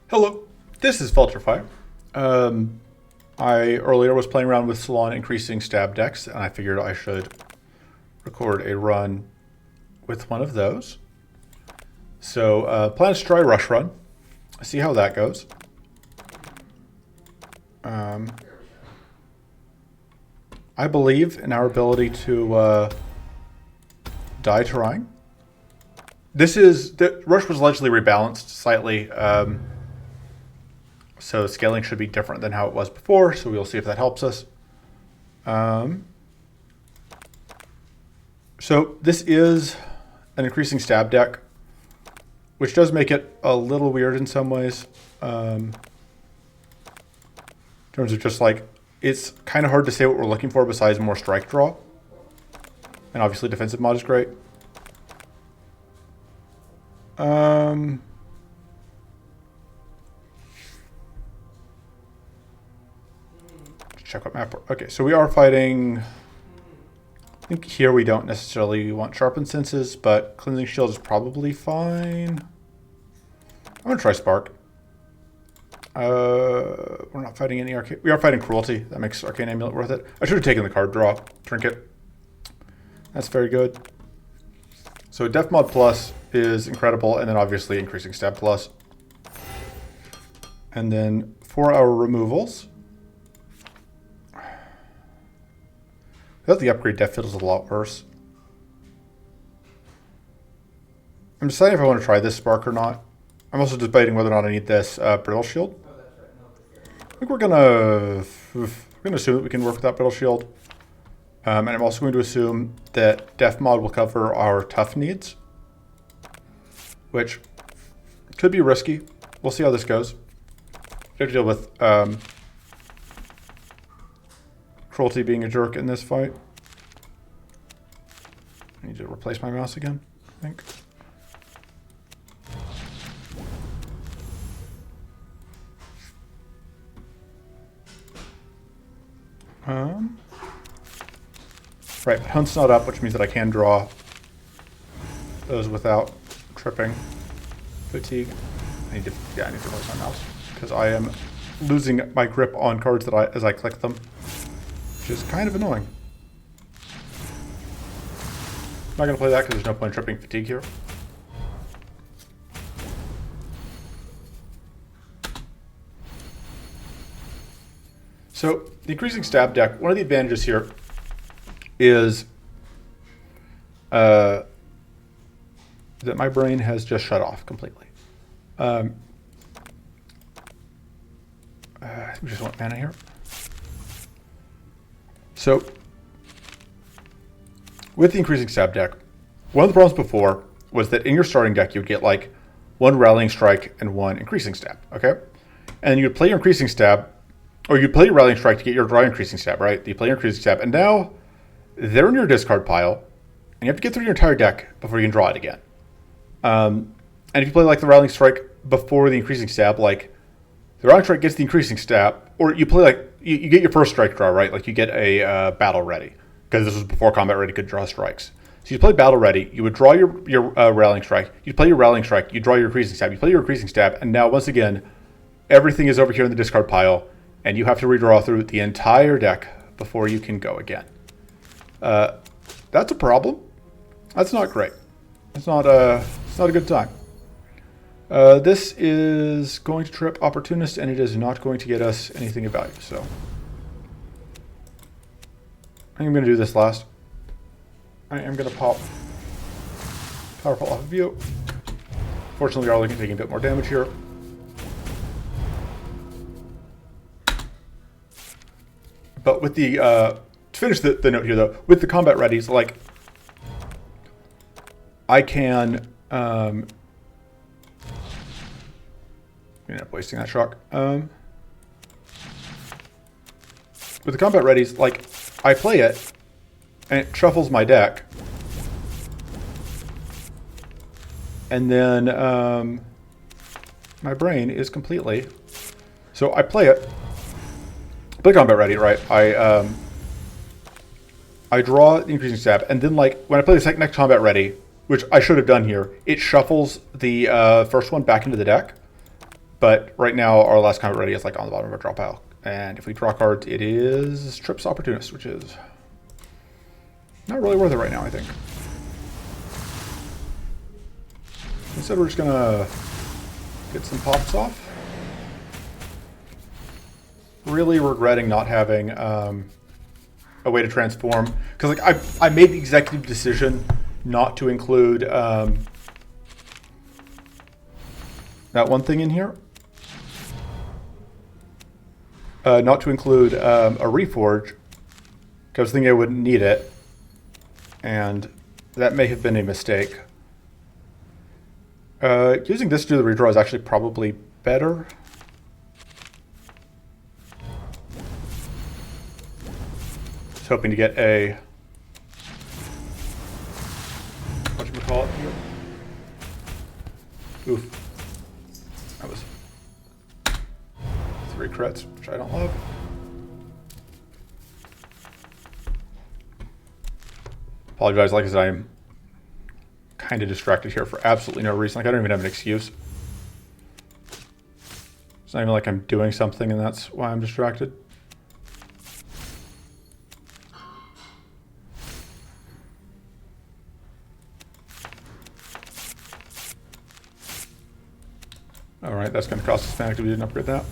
Hello, this is Filterfire. I earlier was playing around with Silan increasing stab decks, and I figured I should record a run with one of those. So, plan to try Rush Run. See how that goes. I believe in our ability to die trying. The Rush was allegedly rebalanced slightly. So scaling should be different than how it was before, so we'll see if that helps us. So this is an increasing stab deck, which does make it a little weird in some ways. In terms of just like, it's kind of hard to say what we're looking for besides more strike draw. And obviously defensive mod is great. Check what map. Okay, so we are fighting. I think here we don't necessarily want sharpened senses, but cleansing shield is probably fine. I'm gonna try spark. We're not fighting any arcane. We are fighting cruelty. That makes arcane amulet worth it. I should have taken the card draw trinket. That's very good. So DefMod plus is incredible, and then obviously increasing stab plus. And then for our removals, without the upgrade, Def Fiddle's a lot worse. I'm deciding if I want to try this spark or not. I'm also debating whether or not I need this brittle shield. I think we're gonna assume that we can work with that brittle shield. And I'm also going to assume that DefMod will cover our tough needs, which could be risky. We'll see how this goes. We have to deal with cruelty being a jerk in this fight. I need to replace my mouse again, I think. Right, but Hunt's not up, which means that I can draw those without tripping. Fatigue. I need to replace my mouse because I am losing my grip on cards as I click them, which is kind of annoying. I'm not going to play that because there's no point in tripping fatigue here. So the increasing stab deck, one of the advantages here is that my brain has just shut off completely. We just want mana here. So with the increasing stab deck, one of the problems before was that in your starting deck you would get like one rallying strike and one increasing stab, okay? And you'd play your increasing stab, or you'd play your rallying strike to get your draw increasing stab, right? You play your increasing stab, and now they're in your discard pile, and you have to get through your entire deck before you can draw it again. And if you play like the rallying strike before the increasing stab, like the rallying strike gets the increasing stab, or you play like you get your first strike draw, right? Like you get a battle ready, because this was before combat ready could draw strikes. So you play battle ready, you would draw your rallying strike, you play your rallying strike, you draw your increasing stab, you play your increasing stab, and now once again, everything is over here in the discard pile, and you have to redraw through the entire deck before you can go again. That's a problem. That's not great. It's not a good time. This is going to trip Opportunist, and it is not going to get us anything of value. So I think I'm going to do this last. I am going to pop Powerful off of you. Fortunately, we are taking a bit more damage here. But with the to finish the note here, though, with the combat readies, like I can end up wasting that shock. With the combat readies, like I play it, and it shuffles my deck, and then my brain is completely. So I play it. Play combat ready, right? I draw the increasing stab, and then like when I play the next combat ready, which I should have done here, it shuffles the first one back into the deck. But right now, our last combat ready is like on the bottom of our draw pile. And if we draw cards, it is Trips Opportunist, which is not really worth it right now, I think. Instead, we're just gonna get some pops off. Really regretting not having a way to transform, because like I made the executive decision not to include that one thing in here. Not to include a reforge, because I was thinking I wouldn't need it, and that may have been a mistake. Using this to do the redraw is actually probably better. Just hoping to get a whatchamacallit here. Oof. That was 3 crits, which I don't love. Apologize, like I said, I'm kind of distracted here for absolutely no reason. Like I don't even have an excuse. It's not even like I'm doing something and that's why I'm distracted. All right, that's going to cost us manic if we didn't upgrade that.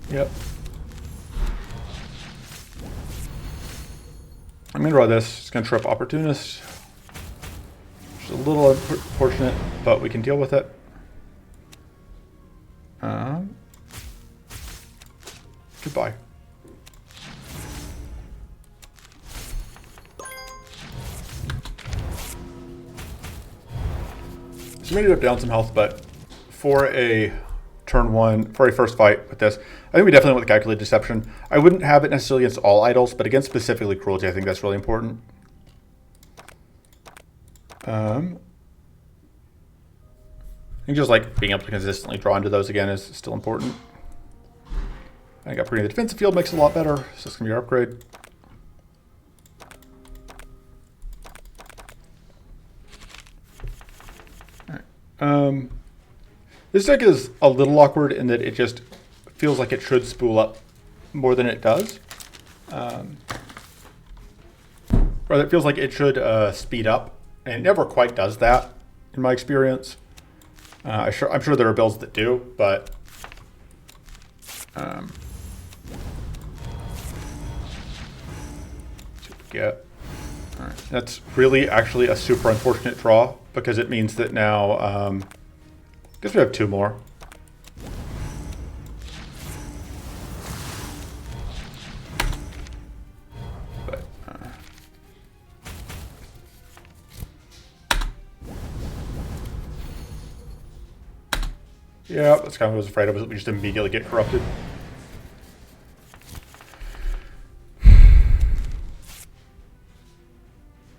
Yep. I'm going to draw this. It's going to trip Opportunist. Which is a little unfortunate, but we can deal with it. Goodbye. So we made it up down some health, but for a turn one, for a first fight with this, I think we definitely went with Calculated Deception. I wouldn't have it necessarily against all idols, but against specifically Cruelty, I think that's really important. I think just like being able to consistently draw into those again is still important. I think upgrading the defensive field makes it a lot better, so it's going to be our upgrade. All right. This deck is a little awkward in that it just feels like it should spool up more than it does. Or it feels like it should speed up, and it never quite does that in my experience. I'm sure there are builds that do, but let's see what we get. All right. That's really actually a super unfortunate draw because it means that now I guess we have 2 more. But yeah, that's kind of what I was afraid of, is we just immediately get corrupted.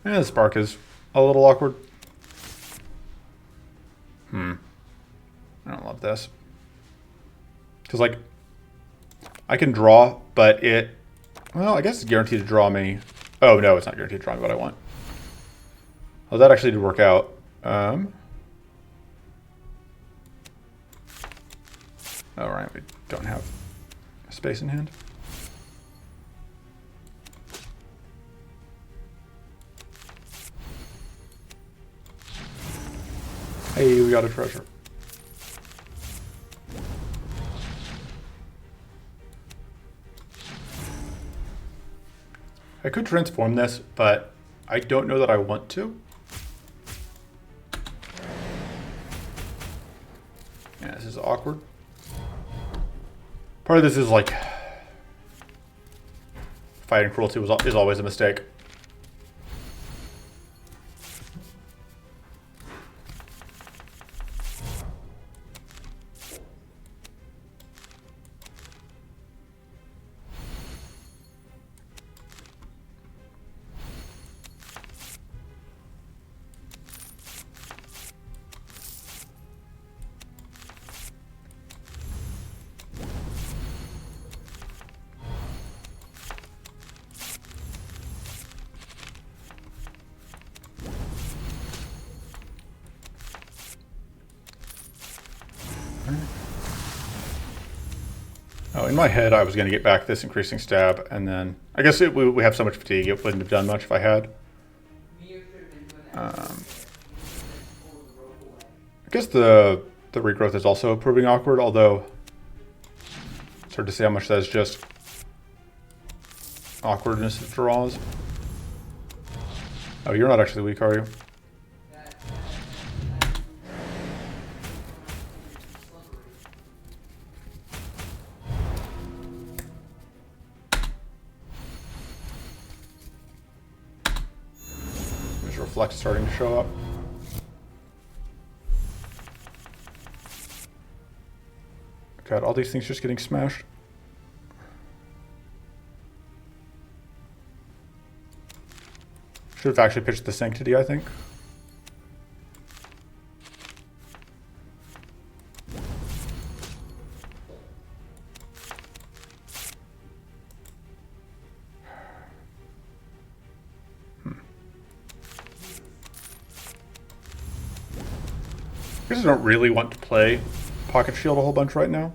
And the spark is a little awkward. I don't love this. Because, like, I can draw, but it... Well, I guess it's guaranteed to draw me... Oh, no, it's not guaranteed to draw me what I want. Well, that actually did work out. All right, we don't have space in hand. Hey, we got a treasure. I could transform this, but I don't know that I want to. Yeah, this is awkward. Part of this is like fighting Cruelty is always a mistake. Oh, in my head, I was going to get back this increasing stab, and then I guess we have so much fatigue, it wouldn't have done much if I had. I guess the regrowth is also proving awkward, although it's hard to say how much that is just awkwardness of draws. Oh, you're not actually weak, are you? There's reflect starting to show up. God, all these things just getting smashed. Should have actually pitched the Sanctity, I think. I guess I don't really want to play Pocket Shield a whole bunch right now.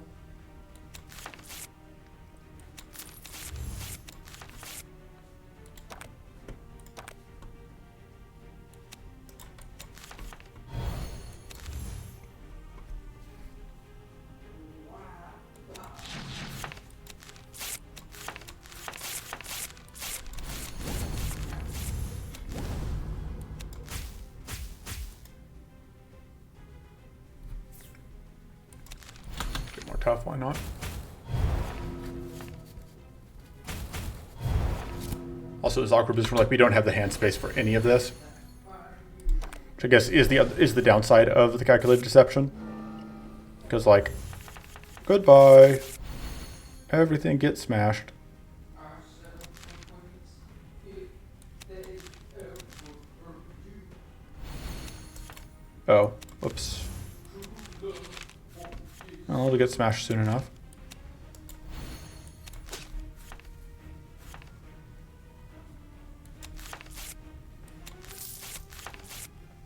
Tough, why not? Also, it's awkward because we're like we don't have the hand space for any of this, which I guess is the downside of the calculated deception. Because like, goodbye, everything gets smashed. Oh, whoops. Oh, it'll get smashed soon enough.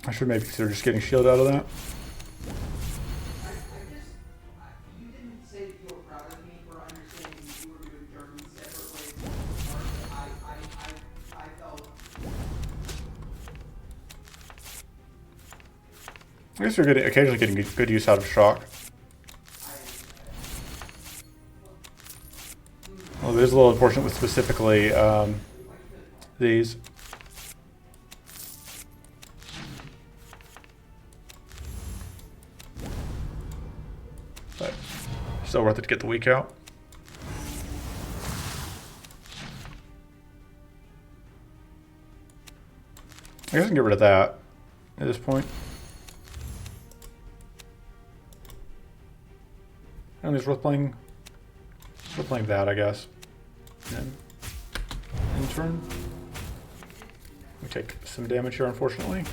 I should maybe consider just getting shield out of that. You didn't say that you were proud of me for understanding you were doing German separate ways. I felt. I guess you're occasionally getting good use out of shock. Well, it is a little unfortunate with specifically these. But still worth it to get the weak out. I guess I can get rid of that at this point. And it's worth playing that, I guess. And in turn, we take some damage here, unfortunately.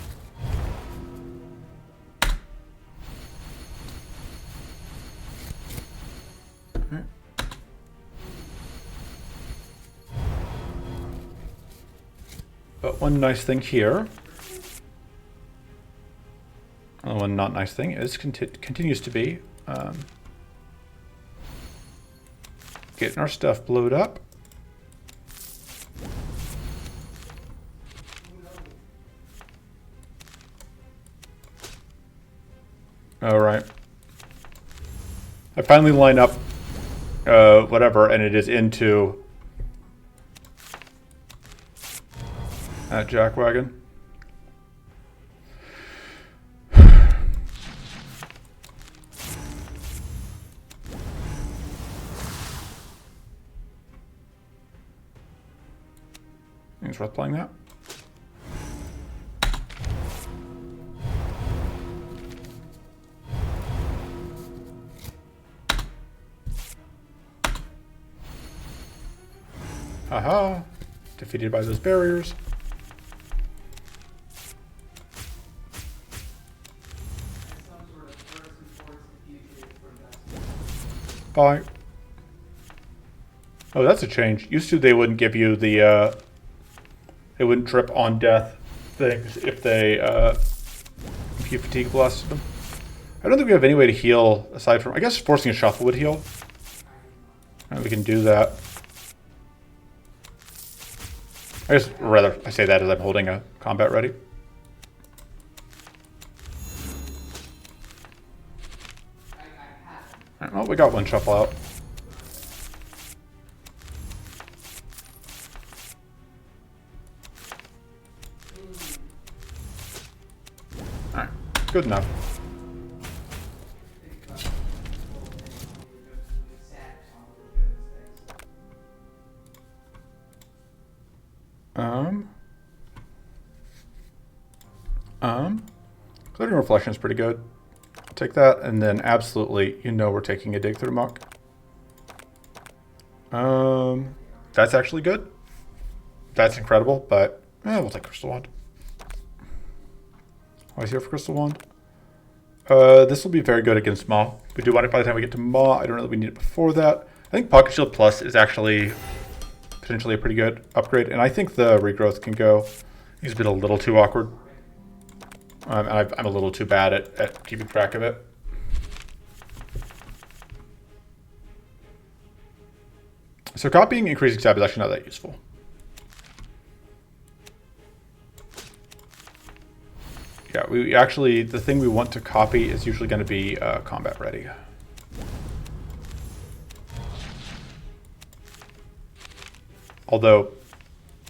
Right. But one nice thing here, one not nice thing is continues to be getting our stuff blowed up. All right. I finally line up whatever, and it is into that jackwagon. It's worth playing that. Haha, defeated by those barriers. Bye. Oh, that's a change. Used to they wouldn't give you the they wouldn't trip on death things if you fatigue blasted them. I don't think we have any way to heal aside from, I guess forcing a shuffle would heal. And we can do that. I guess rather I say that as I'm holding a combat ready. All right, well, we got one shuffle out. All right, good enough. Clearing Reflection is pretty good. I'll take that, and then absolutely, you know we're taking a Dig Through Muck. That's actually good. That's incredible, but we'll take Crystal Wand. Always here for Crystal Wand. This will be very good against Maw. We do want it by the time we get to Maw. I don't know that we need it before that. I think Pocket Shield Plus is actually potentially a pretty good upgrade, and I think the Regrowth can go. He's been a little too awkward. And I'm a little too bad at keeping track of it. So copying Increasing Stab is actually not that useful. Yeah, we actually, the thing we want to copy is usually going to be combat ready. Although,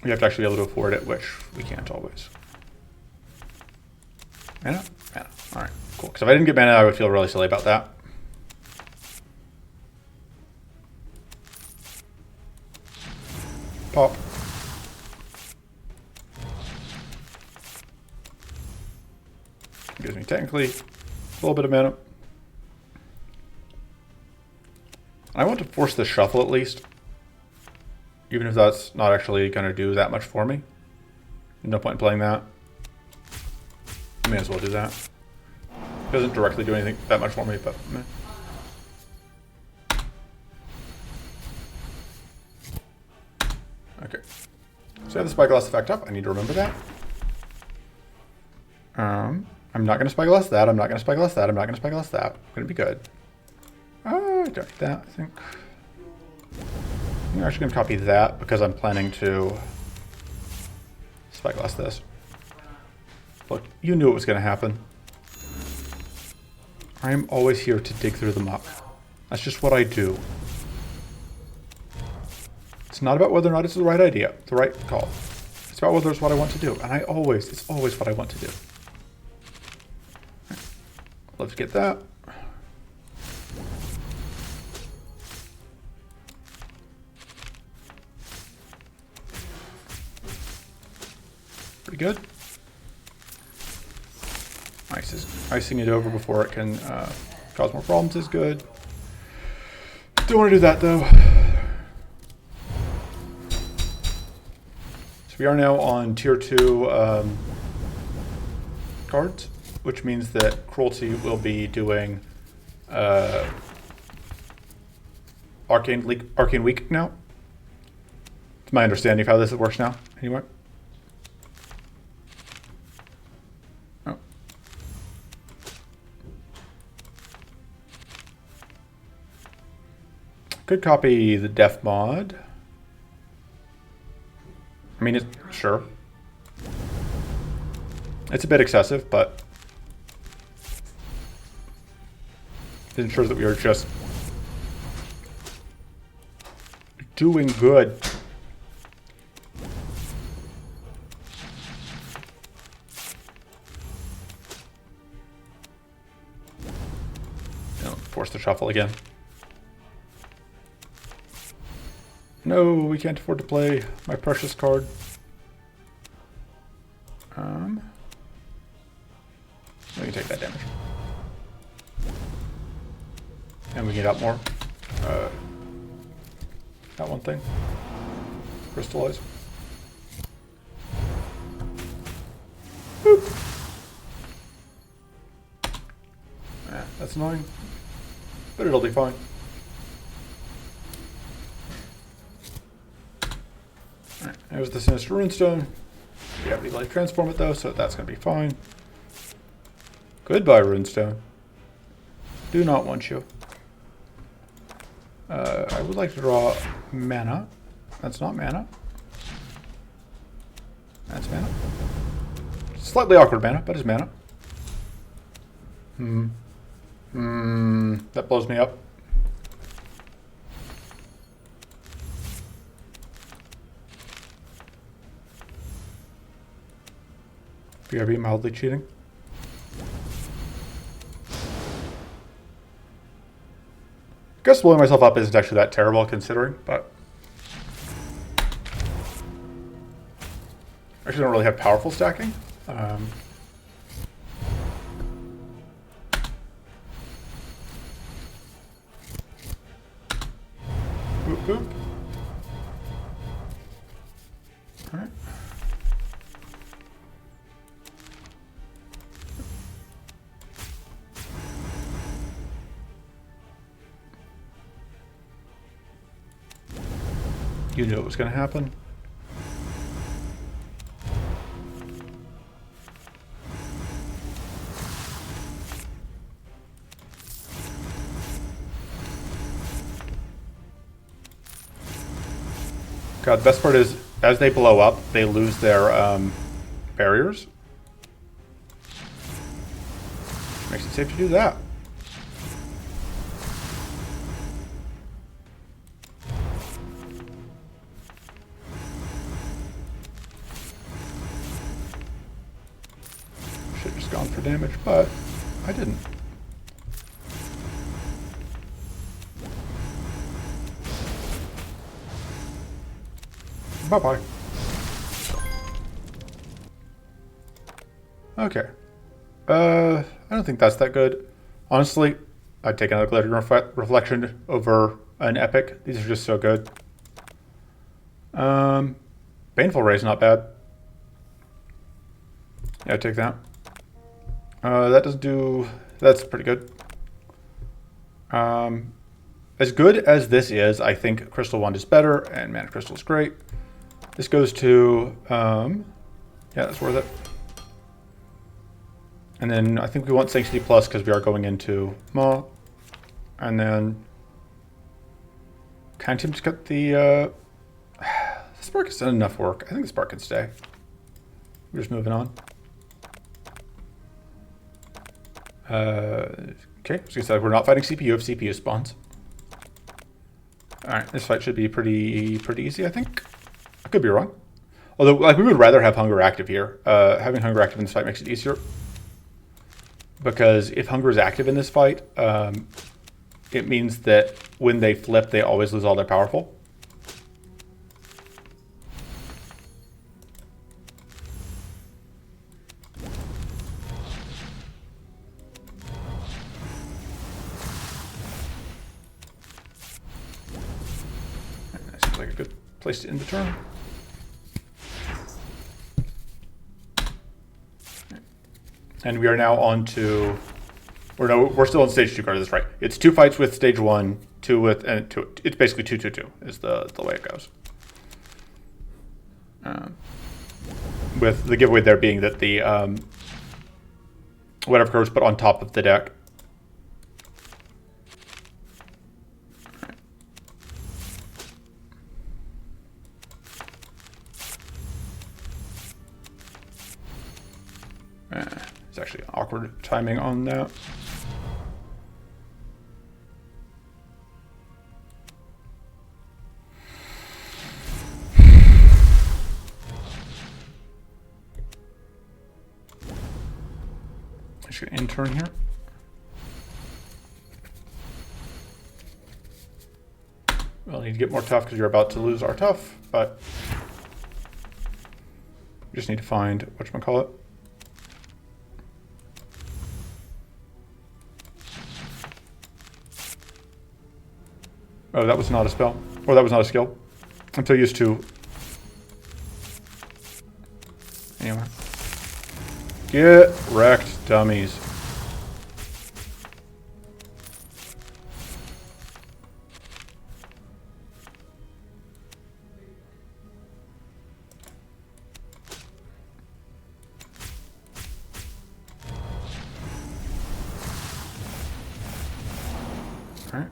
we have to actually be able to afford it, which we can't always. Mana? Mana. Alright, cool. Because if I didn't get mana, I would feel really silly about that. Pop. Gives me technically a little bit of mana. I want to force the shuffle at least. Even if that's not actually going to do that much for me. No point in playing that. I may as well do that. It doesn't directly do anything that much for me, but meh. Okay. So I have the Spyglass effect up. I need to remember that. I'm not going to Spyglass that. I'm not going to Spyglass that. I'm not going to Spyglass that. I'm going to be good. I don't need that, I think. I'm actually going to copy that because I'm planning to Spyglass this. Look, you knew it was going to happen. I am always here to dig through the muck. That's just what I do. It's not about whether or not it's the right idea, the right call. It's about whether it's what I want to do. And it's always what I want to do. Right. Love to get that. Pretty good. Icing it over before it can cause more problems is good. Don't want to do that though. So we are now on tier 2 cards, which means that Cruelty will be doing Arcane Weak now. It's my understanding of how this works now, anyway. Could copy the DefMod. I mean, sure. It's a bit excessive, but it ensures that we are just doing good. Force the shuffle again. No, we can't afford to play my precious card. We can take that damage. And we get out more. That one thing. Crystallize. Boop. That's annoying. But it'll be fine. Alright, there's the Sinister Runestone. We have to transform it though, so that's going to be fine. Goodbye, Runestone. Do not want you. I would like to draw mana. That's not mana. That's mana. Slightly awkward mana, but it's mana. That blows me up. BRB mildly cheating. I guess blowing myself up isn't actually that terrible considering, but I actually don't really have powerful stacking. Boop, boop. All right. You knew it was going to happen. God, the best part is, as they blow up, they lose their barriers. Makes it safe to do that. Should have just gone for damage, but I didn't. Bye-bye. Okay. I don't think that's that good. Honestly, I'd take another Glittering Reflection over an Epic. These are just so good. Baneful Ray's not bad. Yeah, I'd take that. That doesn't do... That's pretty good. As good as this is, I think Crystal Wand is better, and Mana Crystal is great. This goes to... yeah, that's worth it. And then I think we want Sanctity Plus because we are going into Maw. And then... Kind of to cut the... the Spark has done enough work. I think the Spark can stay. We're just moving on. Okay, so you said we're not fighting CPU if CPU spawns. Alright, this fight should be pretty easy, I think. I could be wrong. Although, like, we would rather have Hunger active here. Having Hunger active in this fight makes it easier. Because if Hunger is active in this fight, it means that when they flip, they always lose all their powerful. Seems like a good place to end the turn. And we are now on to, or no, we're still on stage 2 card, that's right. It's 2 fights with stage 1, 2 with, and 2, it's basically 2-2-2 is the way it goes. With the giveaway there being that the, whatever card was put on top of the deck. It's actually awkward timing on that. Just gonna intern here. We'll need to get more tough because you're about to lose our tough, but we just need to find whatchamacallit. Oh, that was not a spell. Or that was not a skill. I'm so used to... Anyway. Get wrecked, dummies. Alright.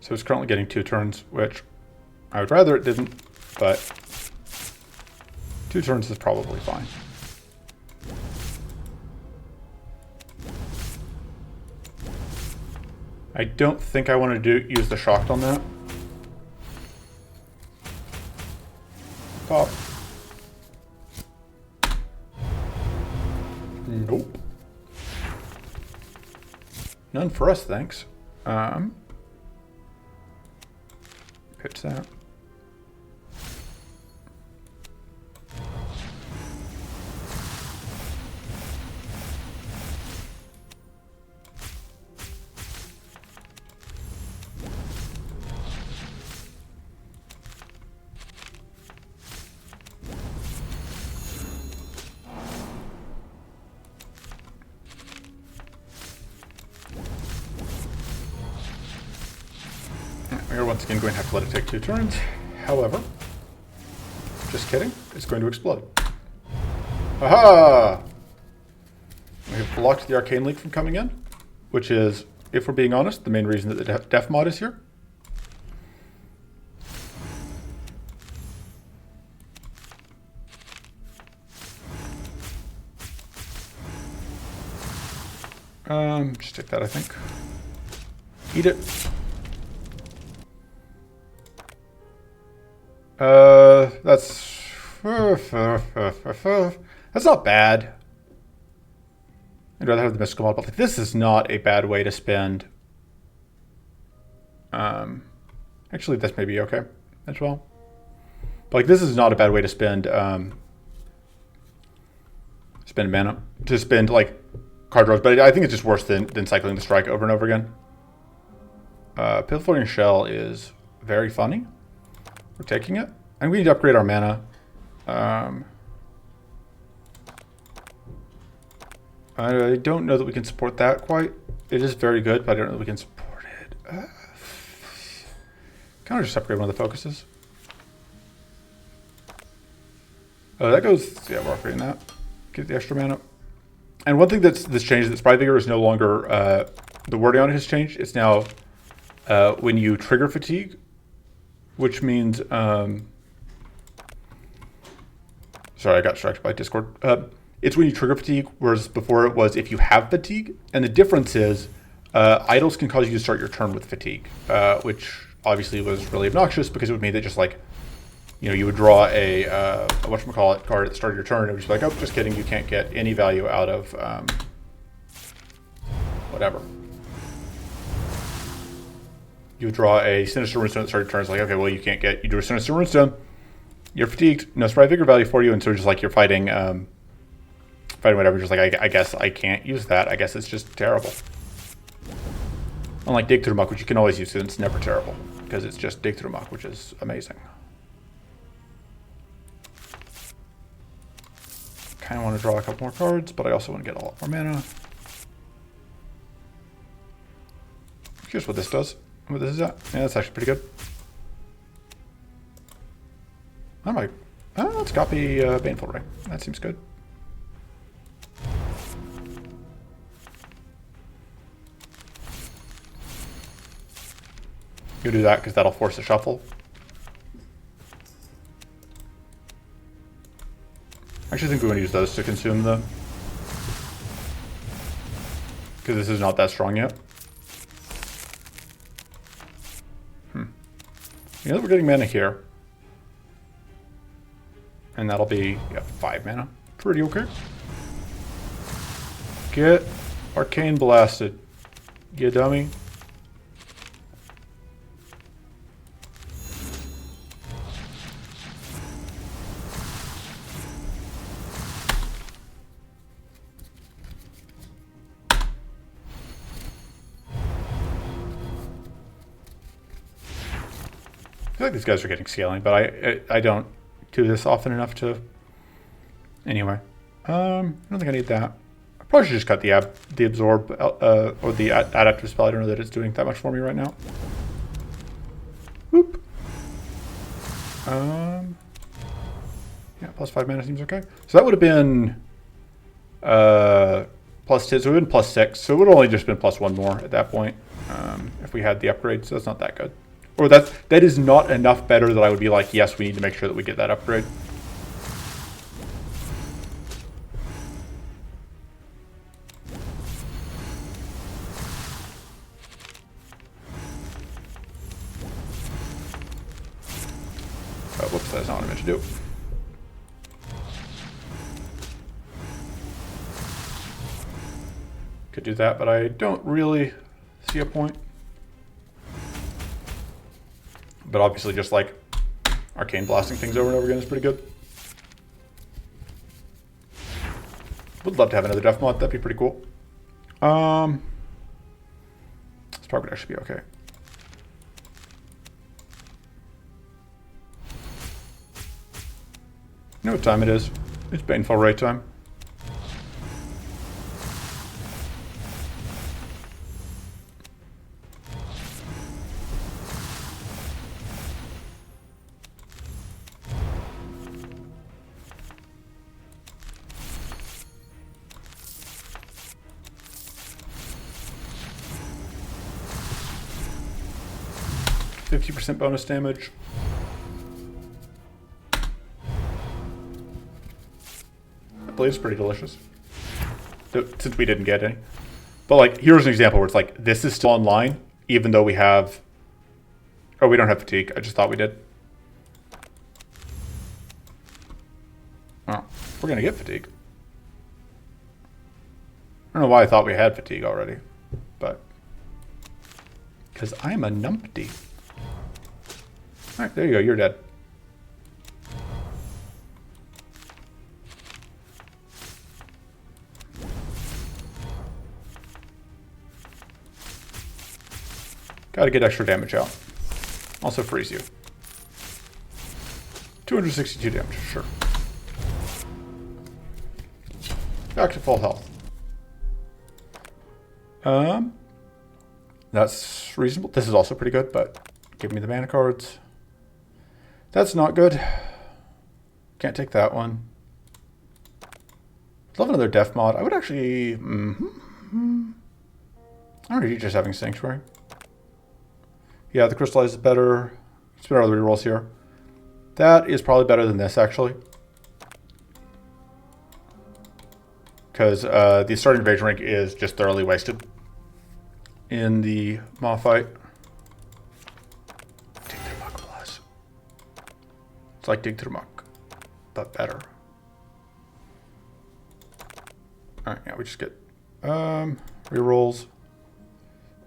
So it's currently getting 2 turns, which I would rather it didn't, but 2 turns is probably fine. I don't think I want to use the shocked on that. Pop. Nope. None for us, thanks. Pitch that. We're once again going to have to let it take 2 turns. However, just kidding, it's going to explode. Aha! We have blocked the arcane leak from coming in, which is, if we're being honest, the main reason that the DefMod is here. Just take that, I think. Eat it. That's not bad. I'd rather have the mystical mod, but like, this is not a bad way to spend. Actually, this may be okay as well. But like, this is not a bad way to spend spend mana, to spend like card draws. But I think it's just worse than cycling the strike over and over again. Pale Floating Shell is very funny. We're taking it. And we need to upgrade our mana. I don't know that we can support that quite. It is very good, but I don't know that we can support it. Kind of just upgrade one of the focuses. Oh, that goes... Yeah, we're upgrading that. Get the extra mana. And one thing that's changed, that Sprite Vigor is no longer... the wording on it has changed. It's now when you trigger fatigue, which means... Sorry, I got distracted by Discord. It's when you trigger fatigue, whereas before it was if you have fatigue. And the difference is idols can cause you to start your turn with fatigue, which obviously was really obnoxious because it would mean that just like, you know, you would draw a whatchamacallit card at the start of your turn. And it would just be like, oh, just kidding, you can't get any value out of whatever. You would draw a Sinister Runestone at the start of your turn. It's like, okay, well, you can't get, you drew a Sinister Runestone. You're fatigued, no Sprite Vigor value for you, and so just like you're fighting, fighting whatever. Just like I guess I can't use that. I guess it's just terrible. Unlike Dig Through Muck, which you can always use, and it's never terrible because it's just Dig Through Muck, which is amazing. Kind of want to draw a couple more cards, but I also want to get a lot more mana. Here's what this does. What this is at? Yeah, that's actually pretty good. I might. Let's copy Baneful Ring. That seems good. You do that because that'll force a shuffle. I actually think we want to use those to consume them. Because this is not that strong yet. You know, we're getting mana here. And that'll be, yeah, 5 mana. Pretty okay. Get Arcane Blasted. You dummy. I feel like these guys are getting scaling, but I don't do this often enough to... Anyway. I don't think I need that. I probably should just cut the absorb, or the adaptive spell. I don't know that it's doing that much for me right now. Whoop. Yeah, plus 5 mana seems okay. So that would have been plus 2, so it would have been plus 6. So it would have only just been plus 1 more at that point. if we had the upgrade, so that's not that good. Or that is not enough better that I would be like, yes, we need to make sure that we get that upgrade. Oh, whoops, that's not what I meant to do. Could do that, but I don't really see a point. But obviously just like arcane blasting things over and over again is pretty good. Would love to have another DefMod, that'd be pretty cool. This probably would actually be okay. You know what time it is? It's painful raid time. %50 bonus damage. That blade's pretty delicious. Since we didn't get any. But like, here's an example where it's like, this is still online, even though we have... Oh, we don't have fatigue. I just thought we did. Oh, we're gonna get fatigue. I don't know why I thought we had fatigue already, but... Because I'm a numpty. Alright, there you go, you're dead. Gotta get extra damage out. Also freeze you. 262 damage, sure. Back to full health. That's reasonable. This is also pretty good, but give me the mana cards. That's not good. Can't take that one. I'd love another DefMod. I would actually... I don't know, just having Sanctuary. Yeah, the Crystallize is better. It's better other rerolls here. That is probably better than this, actually. Because the starting invasion rank is just thoroughly wasted in the Maw fight. Dig through muck plus. It's like dig through muck, but better. Alright, yeah, we just get rerolls.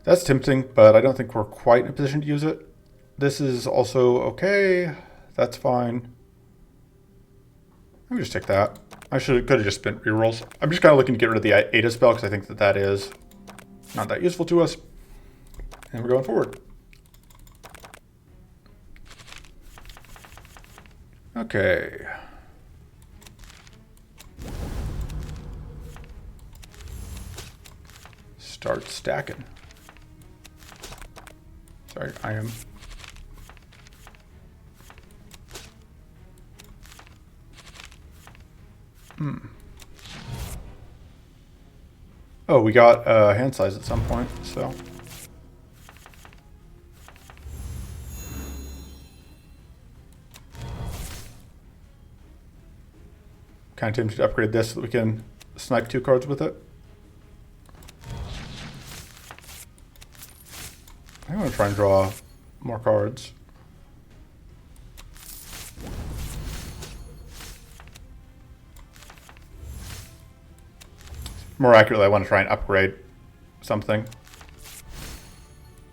That's tempting, but I don't think we're quite in a position to use it. This is also okay. That's fine. Let me just take that. I could have just spent rerolls. I'm just kind of looking to get rid of the Ada spell because I think that is not that useful to us. And we're going forward. Okay. Start stacking. Sorry, I am. Oh, we got hand size at some point, so. Kind of tempted to upgrade this so that we can snipe 2 cards with it. I want to try and draw more cards. More accurately, I want to try and upgrade something.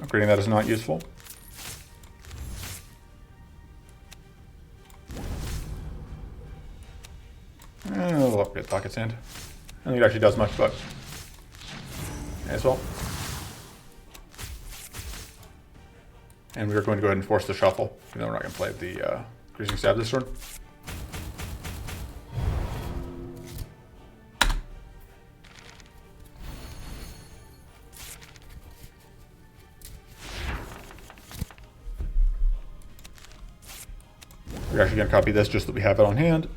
Upgrading that is not useful. We'll upgrade Pocket Sand. I don't think it actually does much, but may as well. And we're going to go ahead and force the shuffle, even though we're not going to play the Increasing Stab this turn. We're actually going to copy this just so that we have it on hand.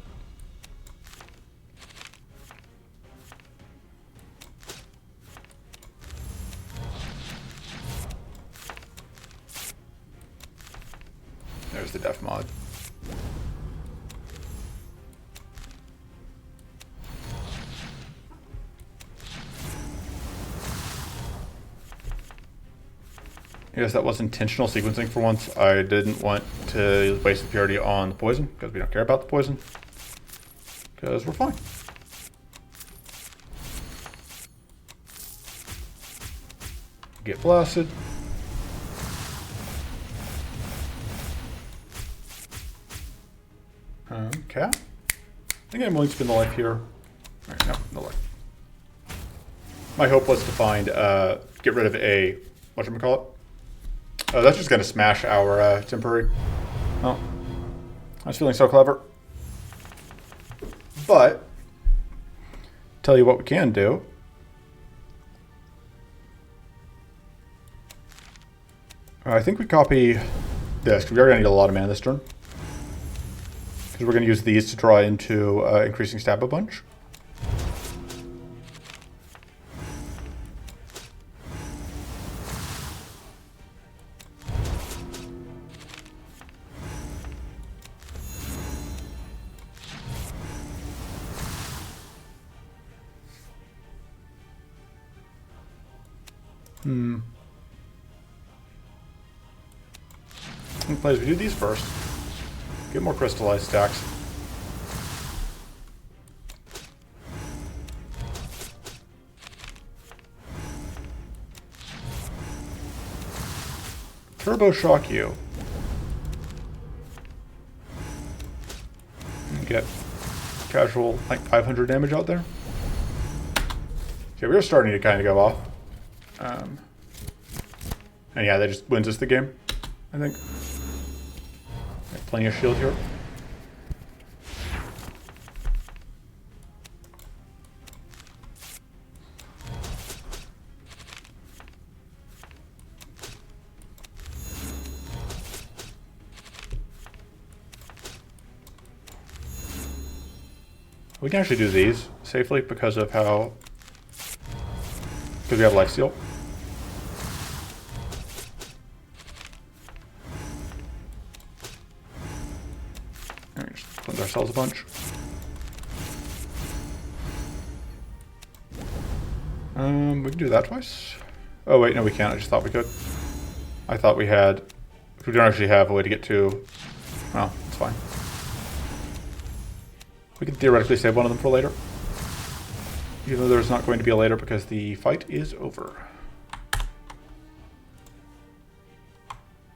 guess that was intentional sequencing for once. I didn't want to waste the purity on the poison, because we don't care about the poison. Because we're fine. Get blasted. Okay. I think I'm willing to spend the life here. Alright, no, no life. My hope was to find, get rid of a, whatchamacallit? That's just going to smash our temporary. Oh, I was feeling so clever. But, tell you what we can do. I think we copy this, because we are going to need a lot of mana this turn. Because we're going to use these to draw into increasing stab a bunch. Plays, we do these first. Get more crystallized stacks. Turbo shock you. And get casual like 500 damage out there. Okay, we're starting to kind of go off. And yeah, that just wins us the game, I think. Plenty of shield here. We can actually do these safely because of how... because we have lifesteal. Cleanse ourselves a bunch. We can do that twice. Oh wait, no we can't. I just thought we could. I thought we had... we don't actually have a way to get to... well, it's fine. We can theoretically save one of them for later. Even though there's not going to be a later because the fight is over.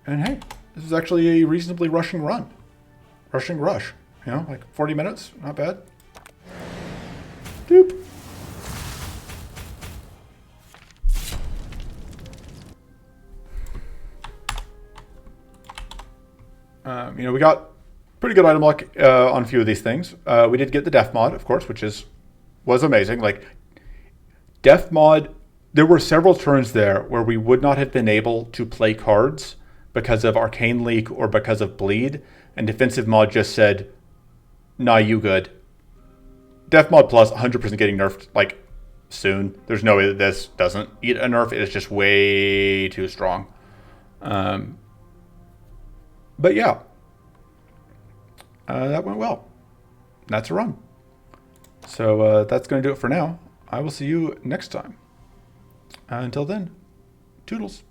And hey, this is actually a reasonably rushing run. Rushing rush. You know, like 40 minutes, not bad. Doop. You know, we got pretty good item luck on a few of these things. We did get the DefMod, of course, which was amazing. Like, DefMod, there were several turns there where we would not have been able to play cards because of Arcane Leak or because of Bleed, and Defensive Mod just said, nah, you good. DefMod Plus 100% getting nerfed, like, soon. There's no way that this doesn't eat a nerf. It is just way too strong. But yeah. That went well. That's a run. So that's going to do it for now. I will see you next time. Until then, toodles.